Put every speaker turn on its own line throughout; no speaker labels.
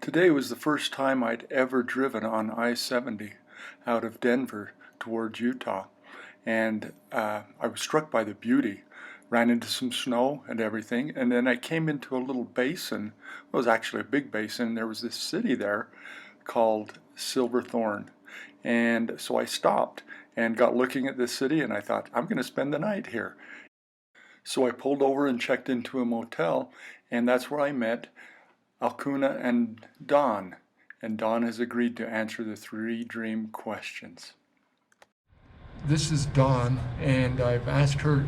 Today was the first time I'd ever driven on I-70 out of Denver towards Utah, and I was struck by the beauty. Ran into some snow and everything, and then I came into a little basin. Well, it was actually a big basin. There was this city there called Silverthorne, and so I stopped and got looking at this city, and I thought, I'm going to spend the night here. So I pulled over and checked into a motel, and that's where I met Akuna and Dawn, and Dawn has agreed to answer the 3 dream questions. This is Dawn, and I've asked her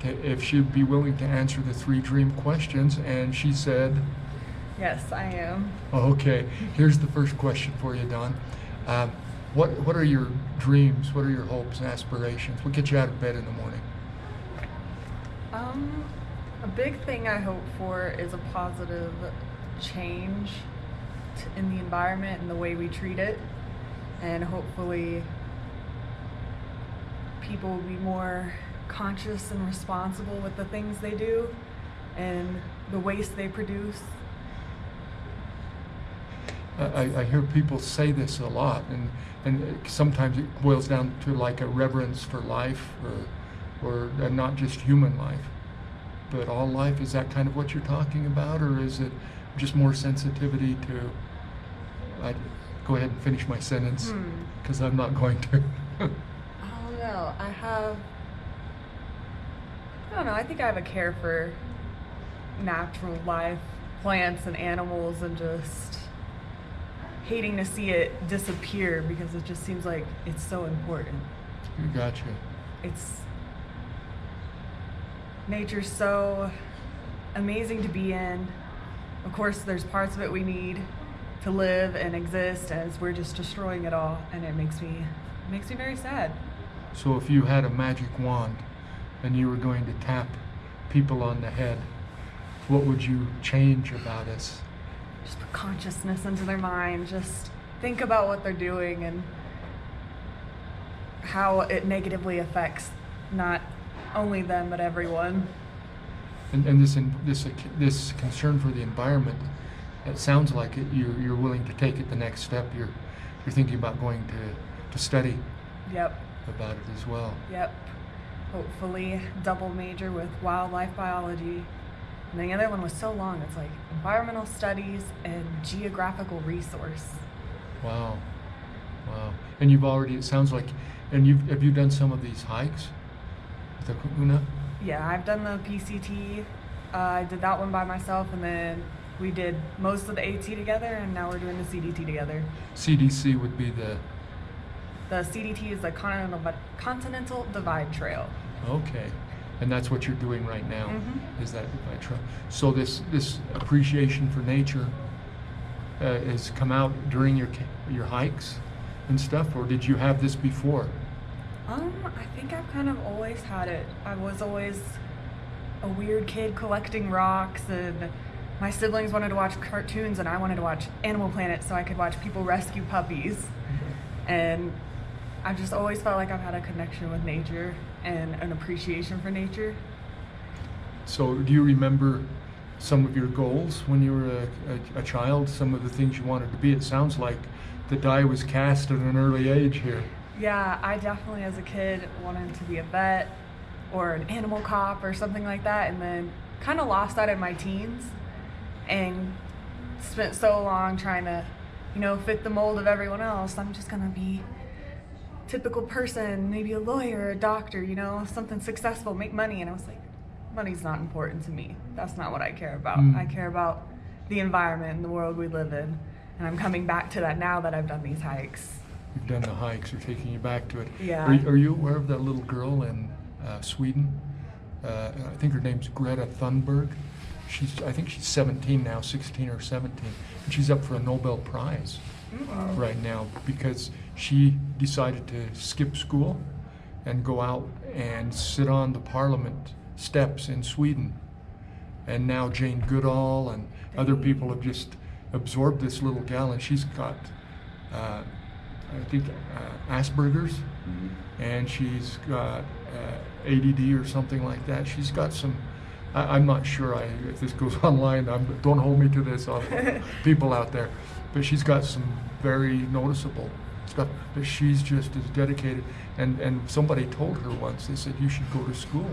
if she'd be willing to answer the 3 dream questions, and she said,
yes, I am.
Okay, here's the first question for you, Dawn. What are your dreams? What are your hopes and aspirations? What gets you out of bed in the morning?
A big thing I hope for is a positive change in the environment and the way we treat it, and hopefully people will be more conscious and responsible with the things they do and the waste they produce.
I hear people say this a lot, and sometimes it boils down to like a reverence for life, or not just human life, but all life. Is that kind of what you're talking about, or is it just more sensitivity to... I'd go ahead and finish my sentence, because I'm not going to.
I don't know. I think I have a care for natural life, plants and animals, and just hating to see it disappear because it just seems like it's so important.
Gotcha.
Nature's so amazing to be in. Of course, there's parts of it we need to live and exist, as we're just destroying it all, and it makes me very sad.
So if you had a magic wand and you were going to tap people on the head, what would you change about us?
Just put consciousness into their mind. Just think about what they're doing and how it negatively affects not only them but everyone.
And this concern for the environment, it sounds like you're willing to take it the next step. You're thinking about going to study.
Yep.
About it as well.
Yep. Hopefully double major with wildlife biology. And then the other one was so long, it's like environmental studies and geographical resource.
Wow. And you've already, it sounds like, and have you done some of these hikes with Akuna?
Yeah, I've done the PCT. I did that one by myself, and then we did most of the AT together, and now we're doing the CDT together.
CDC would be the
CDT is the Continental Divide Trail.
Okay, and that's what you're doing right now.
Mm-hmm.
Is that Divide Trail? So this appreciation for nature has come out during your hikes and stuff, or did you have this before?
I think I've kind of always had it. I was always a weird kid collecting rocks, and my siblings wanted to watch cartoons and I wanted to watch Animal Planet so I could watch people rescue puppies. And I've just always felt like I've had a connection with nature and an appreciation for nature.
So do you remember some of your goals when you were a child, some of the things you wanted to be? It sounds like the die was cast at an early age here.
Yeah, I definitely as a kid wanted to be a vet or an animal cop or something like that, and then kind of lost that in my teens and spent so long trying to, fit the mold of everyone else. I'm just gonna be a typical person, maybe a lawyer, a doctor, something successful, make money. And I was like, money's not important to me. That's not what I care about. I care about the environment and the world we live in. And I'm coming back to that now that I've done these hikes.
You've done the hikes, they're taking you back to it.
Yeah.
Are you aware of that little girl in Sweden? I think her name's Greta Thunberg. I think she's 17 now, 16 or 17, and she's up for a Nobel Prize right now because she decided to skip school and go out and sit on the parliament steps in Sweden. And now Jane Goodall and other people have just absorbed this little gal, and she's got I think Asperger's, and she's got ADD or something like that. She's got some
I'm not sure if this goes online, don't hold me to this, people out there, but she's got some very noticeable stuff, but she's just as dedicated. And somebody told her once, they said, you should go to school.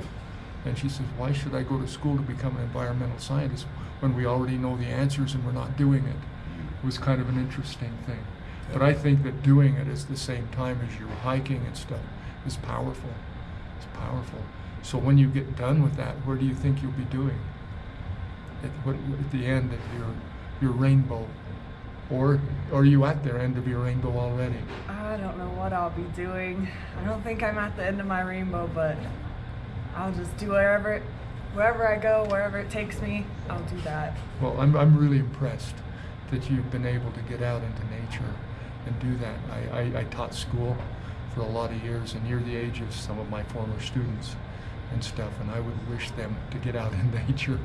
And she says, why should I go to school to become an environmental scientist when we already know the answers and we're not doing it? It was kind of an interesting thing. But I think that doing it at the same time as you're hiking and stuff is powerful. It's powerful. So when you get done with that, where do you think you'll be doing? At the end of your rainbow? Or are you at the end of your rainbow already?
I don't know what I'll be doing. I don't think I'm at the end of my rainbow, but I'll just do wherever I go, wherever it takes me, I'll do that.
Well, I'm really impressed that you've been able to get out into nature and do that. I taught school for a lot of years, and you're the age of some of my former students and stuff, and I would wish them to get out in nature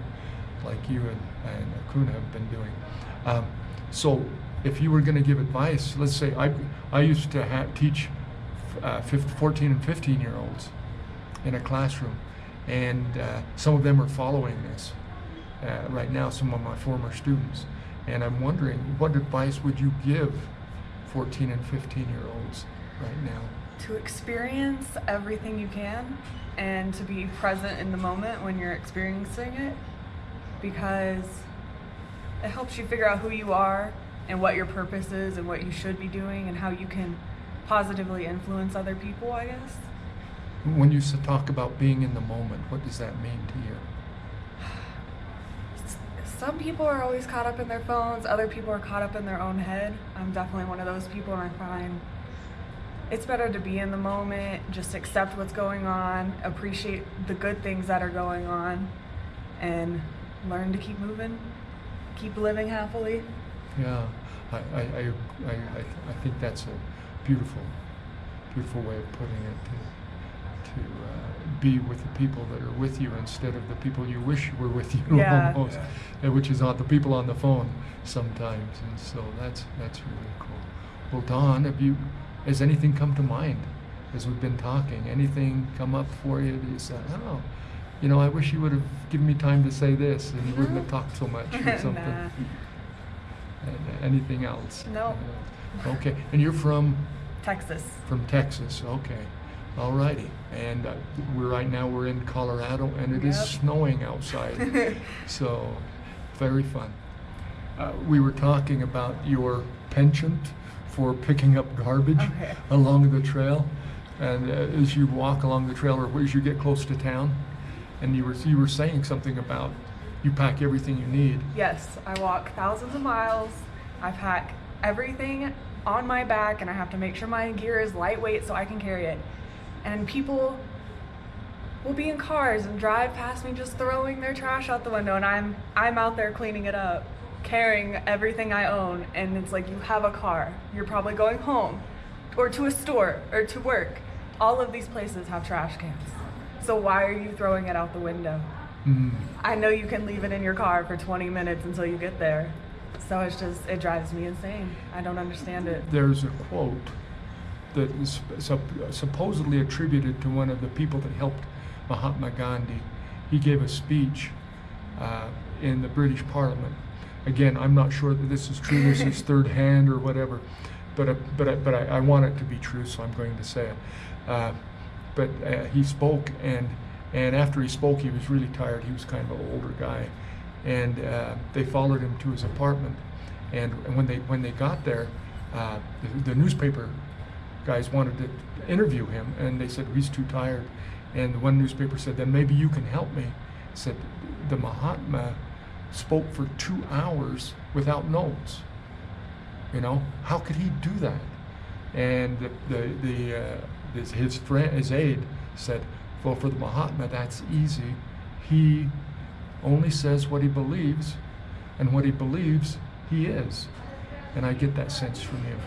like you and Akuna have been doing. So if you were going to give advice, let's say I used to teach 14 and 15-year-olds in a classroom, and some of them are following this right now, some of my former students, and I'm wondering, what advice would you give 14 and 15-year-olds right now?
To experience everything you can and to be present in the moment when you're experiencing it, because it helps you figure out who you are and what your purpose is and what you should be doing and how you can positively influence other people, I guess.
When you talk about being in the moment, what does that mean to you?
Some people are always caught up in their phones, other people are caught up in their own head. I'm definitely one of those people, and I find it's better to be in the moment, just accept what's going on, appreciate the good things that are going on, and learn to keep moving, keep living happily.
Yeah, I think that's a beautiful way of putting it, to be with the people that are with you instead of the people you wish were with you,
yeah.
Almost, which is the people on the phone sometimes, and so that's really cool. Well, Dawn, has anything come to mind as we've been talking? Anything come up for you that you said, oh, I wish you would have given me time to say this and you wouldn't have talked so much or something?
Nah.
Anything else?
No.
Okay, and you're from?
Texas.
From Texas, okay. All righty, and right now we're in Colorado, and it is snowing outside, so very fun. We were talking about your penchant for picking up garbage along the trail, and as you walk along the trail or as you get close to town, and you were saying something about you pack everything you need.
Yes, I walk thousands of miles. I pack everything on my back, and I have to make sure my gear is lightweight so I can carry it. And people will be in cars and drive past me just throwing their trash out the window, and I'm out there cleaning it up, carrying everything I own. And it's like, you have a car, you're probably going home or to a store or to work. All of these places have trash cans. So why are you throwing it out the window? I know you can leave it in your car for 20 minutes until you get there. So it drives me insane. I don't understand it.
There's a quote that is supposedly attributed to one of the people that helped Mahatma Gandhi. He gave a speech in the British Parliament. Again, I'm not sure that this is true. This is third hand or whatever, but I want it to be true, so I'm going to say it. But he spoke, and after he spoke, he was really tired. He was kind of an older guy, and they followed him to his apartment. And when they got there, the newspaper guys wanted to interview him, and they said he's too tired. And one newspaper said, then maybe you can help me. Said the Mahatma spoke for 2 hours without notes. How could he do that? And his aide said, well, for the Mahatma, that's easy. He only says what he believes, and what he believes, he is. And I get that sense from you,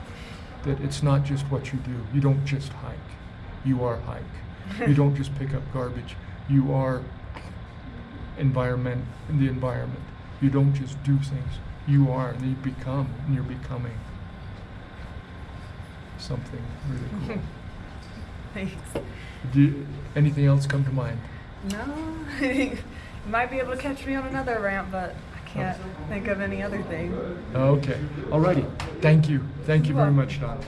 that it's not just what you do. You don't just hike. You are hike. You don't just pick up garbage. You are in the environment. You don't just do things. You are, and you become, and you're becoming something really cool.
Thanks.
Anything else come to mind?
No, You might be able to catch me on another ramp, but I can't think of any other thing.
Okay. Alrighty. Thank you. Thank you very much, Don.